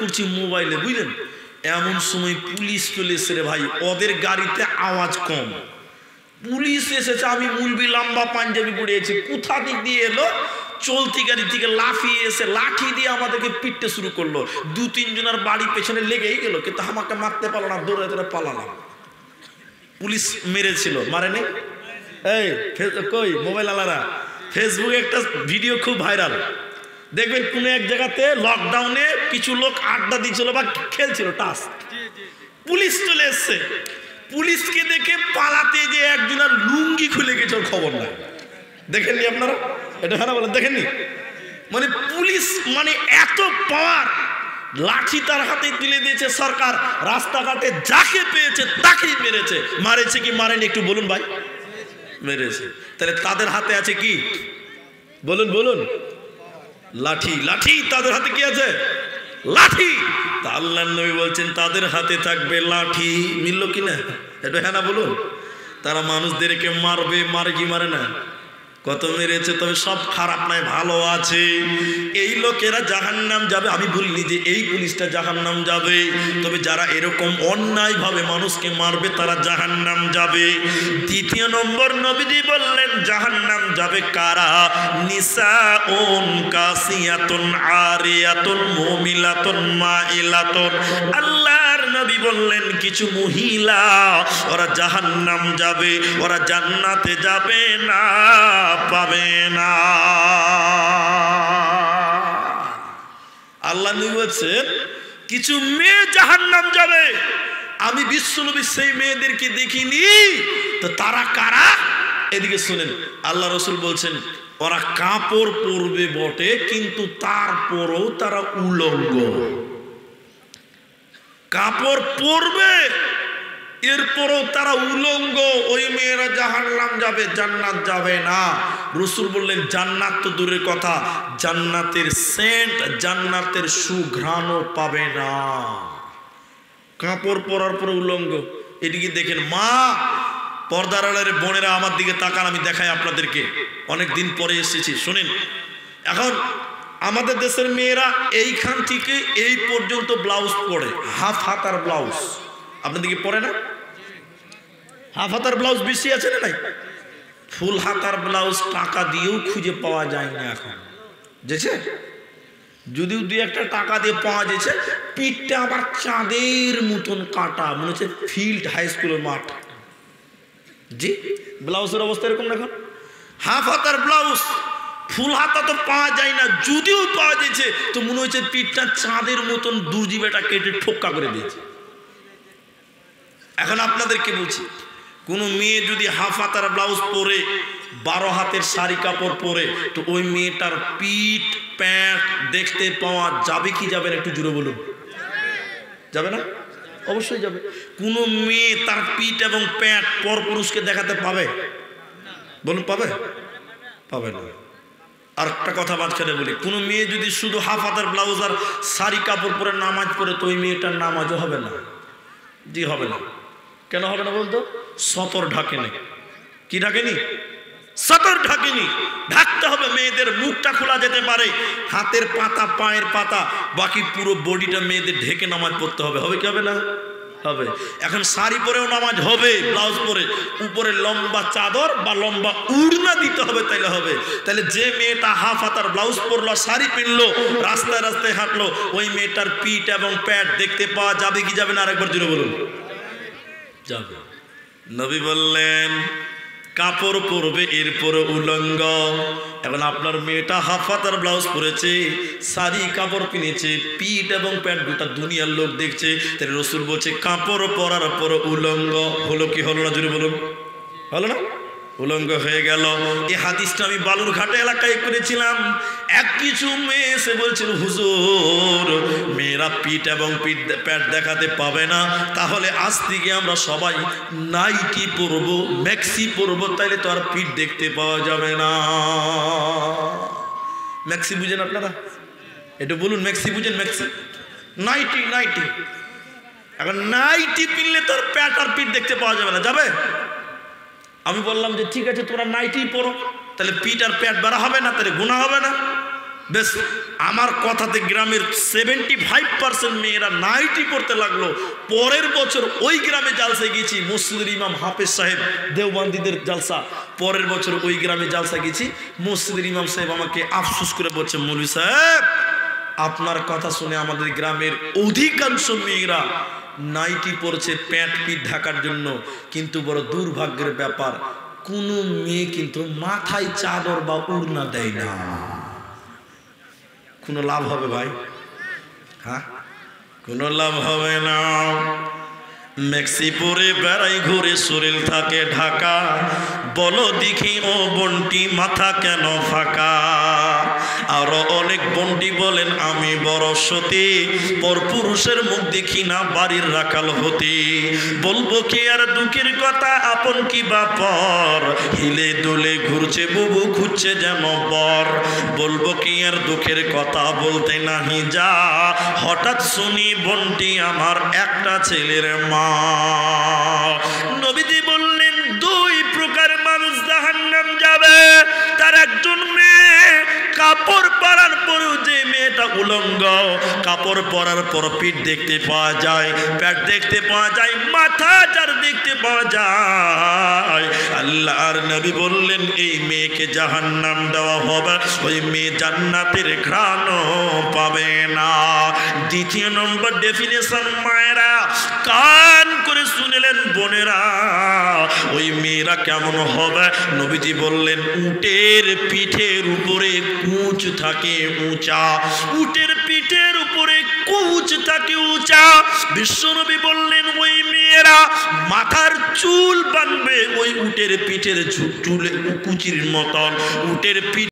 করছি মোবাইলে, বুঝলেন? এমন সময় পুলিশ চলে এসে রে ভাই, ওদের গাড়িতে আওয়াজ কম, পুলিশ এসেছে। আমি মুলবি লম্বা পাঞ্জাবি পড়েছি, কোথা দিক দিয়ে এলো, চলতি গাড়ি থেকে লাফিয়ে এসে লাঠি দিয়ে আমাদেরকে পিটতে শুরু করলো। 2-3 জনের বাড়ি পেছনে লেগেই গেল, কিন্তু আমাকে মারতে পারলো না, দৌড়ে দৌড়ে পালালাম। পুলিশ মেরেছিল, মারেনি? এই কই মোবাইল আলারা, ফেসবুকে একটা ভিডিও খুব ভাইরাল, দেখবেন কোনো এক জায়গাতে লকডাউনে কিছু লোক আড্ডা দিচ্ছিল বা খেলছিল টাস, পুলিশ চলে এসছে। পুলিশকে দেখে পালাতে যে একজনের লুঙ্গি খুলে গেছে, ওর খবর নাই। দেখেননি আপনারা এটা? হ্যাঁ বলেন, দেখেননি? মানে পুলিশ মানে এত পাওয়ার, লাঠি তার হাতে তুলে দিয়েছে সরকার, রাস্তাঘাটে যাকে পেয়েছে তাকেই মেরেছে। মারেছে কি মারেনি একটু বলুন ভাই? মেরেছে। তাহলে তাদের হাতে আছে কি? বলুন বলুন। লাঠি। লাঠি তাদের হাতে কি আছে? লাঠি। তা আল্লাহর নবী বলছেন তাদের হাতে থাকবে লাঠি। মিলল কি না? এটা হ্যাঁ না বলুন? তারা মানুষদেরকে মারবে, মারে কি মারে না? কত মেরেছে, তবে সব খারাপ নাই, ভালো আছে। এই লোকেরা জাহান্নাম যাবে। আমি বলিনি যে এই পুলিশটা জাহান্নাম যাবে, তবে যারা এরকম অন্যায়ভাবে মানুষকে মারবে তারা জাহান্নাম যাবে। দ্বিতীয় নম্বর নবীজি বললেন জাহান্নাম যাবে কারা? নিসাউন কাসিয়াতুন আরিয়াতুন মুমিলাতুন মাইলাতুন। আল্লাহর নবী বললেন কিছু মহিলা ওরা জাহান্নাম যাবে, ওরা জান্নাতে যাবে না, পাবে না। আল্লাহ নবী বলছেন কিছু মেয়ে জাহান্নাম যাবে। আমি বিশ্বনবী সেই মেয়েদেরকে দেখিনি, তো তারা কারা? এদিকে শুনেন, আল্লাহ রসুল বলছেন ওরা কাপড় পরবে বটে, কিন্তু তারপরও তারা উলঙ্গ। কাপড় পরবে, এরপরও তারা উলঙ্গ। ওই মেয়েরা জাহান্নাম যাবে, জান্নাত যাবে না। রাসূল বললেন জান্নাত তো দূরের কথা, জান্নাতের সেন্ট, জান্নাতের সুঘ্রাণও পাবে না। কাপড় পরার পর উলঙ্গ। এদিকে দেখেন মা, পর্দার আড়ালের বোনেরা আমার দিকে তাকান, আমি দেখাই আপনাদেরকে। অনেক দিন পরে এসেছি, শুনেন। এখন আমাদের দেশের মেয়েরা এইখান থেকে এই পর্যন্ত ব্লাউজ পরে, হাফ হাতার ব্লাউজ। আপনাদেরকে পরে না? হাফ হাতার ব্লাউজ বেশি আছে না নাই? ফুল হাতার ব্লাউজ টাকা দিয়েও খুঁজে পাওয়া যায় না এখন, যেছে যদিও 2-1 টাকা দিয়ে পাওয়া যেছে। পিঠটা আবার চাঁদের মতন কাটা, মনে হচ্ছে ফিল্ড হাই স্কুলের মাঠ। জি, ব্লাউজের অবস্থা এরকম দেখুন। হাফ হাতার ব্লাউজ, ফুল হাতা তো পাওয়া যায় না, যদিও পাওয়া যেছে তো মনে হচ্ছে পিঠটা চাঁদের মতন দর্জি বেটা কেটে ঠোক্কা করে দিয়েছে। এখন আপনাদেরকে বলছি, কোনো মেয়ে যদি হাফ হাতার ব্লাউজ পরে, 12 হাতের শাড়ি কাপড় পরে, তো ওই মেয়েটার পিঠ প্যান্ট দেখতে পাওয়া যাবে কি যাবে না? একটু জুড়ে বলুন। যাবে না? অবশ্যই যাবে। কোনো মেয়ে তার পিঠ এবং প্যান্ট পর পুরুষকে দেখাতে পাবে? বলুন, পাবে? পাবে না। আর একটা কথা মাঝখানে বলি, কোনো মেয়ে যদি শুধু হাফ হাতার ব্লাউজ আর শাড়ি কাপড় পরে নামাজ পড়ে, তো ওই মেয়েটার নামাজও হবে না। জি, হবে না। কেন হবে না বলতো? সতর ঢাকেনি। কি ঢাকেনি? সতর ঢাকেনি। ঢাকতে হবে। মেয়েদের মুখটা খোলা যেতে পারে, হাতের পাতা, পায়ের পাতা, বাকি পুরো বডিটা মেয়েদের ঢেকে নামাজ পড়তে হবে। হবে কি হবে না? হবে। এখন শাড়ি পরেও নামাজ হবে, ব্লাউজ পরে, উপরে লম্বা চাদর বা লম্বা উড়না দিতে হবে, তাইলে হবে। তাহলে যে মেয়েটা হাফ হাতার ব্লাউজ পরলো, শাড়ি পিনলো, রাস্তায় রাস্তায় হাঁটলো, ওই মেয়েটার পিঠ এবং প্যাট দেখতে পাওয়া যাবে কি যাবে না? আরেকবার জুড়ে বলুন। যাবে। নবী বললেন কাপড় পরবে, এরপরে উলঙ্গ। এখন আপনার মেয়েটা হাফ হাতার ব্লাউজ পরেছে, শাড়ি কাপড় কিনেছে, পিঠ এবং প্যান্ট গোটা দুনিয়ার লোক দেখছে, তাই রাসূল বলছে কাপড় পরার পর উলঙ্গ। হলো কি হলো না? জুড়ে বলুন। হলো না? উলঙ্গ হয়ে গেল। এই হাদিসটা আমি বালুরঘাট এলাকায় করেছিলাম। এক কিছু মেয়ে এসে বলছিল হুজুর মেয়েরা পিঠ এবং প্যাট দেখাতে পাবে না, তাহলে আজ থেকে আমরা সবাই নাইটি পরবো, ম্যাক্সি পরবো, তাইলে তো আর পিঠ দেখতে পাওয়া যাবে না। ম্যাক্সি বুঝেন আপনারা? এটা বলুন, ম্যাক্সি বুঝেন? Maxi nightie, nightie. এখন নাইটি পিনলে তো আর প্যাট আর পিঠ দেখতে পাওয়া যাবে না। যাবে? আমি বললাম যে ঠিক আছে তোরা নাইটি পরো, তাহলে পিঠ আর প্যাট বাড়া হবে না, তাহলে গুনাহ হবে না। বেশ, আমার কথাতে গ্রামের 75% মেয়েরা নাইটি পড়তে লাগলো। পরের বছর ওই গ্রামে জালসায় গেছি, মসজিদের ইমাম হাফেজ সাহেব, দেওবন্দিদের জালসা। পরের বছর ওই গ্রামে জালসা গেছি, মসজিদের ইমাম সাহেব আমাকে আফসোস করে বলছে, মৌলভী সাহেব আপনার কথা শুনে আমাদের গ্রামের অধিকাংশ মেয়েরা নাইটি পরছে প্যান্ট পিঠ ঢাকার জন্য, কিন্তু বড় দুর্ভাগ্যের ব্যাপার কোনো মেয়ে কিন্তু মাথায় চাদর বা ওড়না দেয় না। কোনো লাভ হবে ভাই? হ্যাঁ, কোনো লাভ হবে না। মেক্সি পরে বেড়াই ঘুরে শরীর থাকে ঢাকা, বলো দেখি ও বন্টি মাথা কেন ফাঁকা। আরো অনেক বন্টি বলেন আমি বড় সতী, পর পুরুষের মুখ দেখি না বাড়ির রাখাল হতে। বলবো কি আর দুঃখের কথা আপন কি বাপর, হিলে দোলে ঘুরছে বুবু খুঁজছে যেন বর। বলবো কি আর দুঃখের কথা বলতে নাহি যা, হঠাৎ শুনি বন্টি আমার একটা ছেলের মা। নবীজি বললেন দুই প্রকার মানুষ জাহান্নাম যাবে। তার একজন মেয়ে কাপড় পরার পরেও যে মেয়েটা উলঙ্গ, কাপড় পরার পর পিঠ দেখতে পাওয়া যায়, পেট দেখতে পাওয়া যায়, মাথা যার দেখতে পাওয়া যায়, আল্লাহর নবী বললেন এই মেয়েকে জাহান্নাম দেওয়া হবে, ওই মেয়ে জান্নাতের ঘ্রাণও পাবে না। দ্বিতীয় নম্বর ডেফিনেশন মায়েরা কান করে শুনলেন বোনেরা, ওই মেয়েরা কেমন হবে? নবীজি বললেন উটের পিঠের উপরে কুচ থাকে উঁচা, উটের পিঠের উপরে কুচ থাকে উঁচা। বিশ্বনবী বললেন ওই মেয়েরা মাথার চুল বাঁধবে ওই উটের পিঠের চুলে কুচির মতন, উটের পিঠ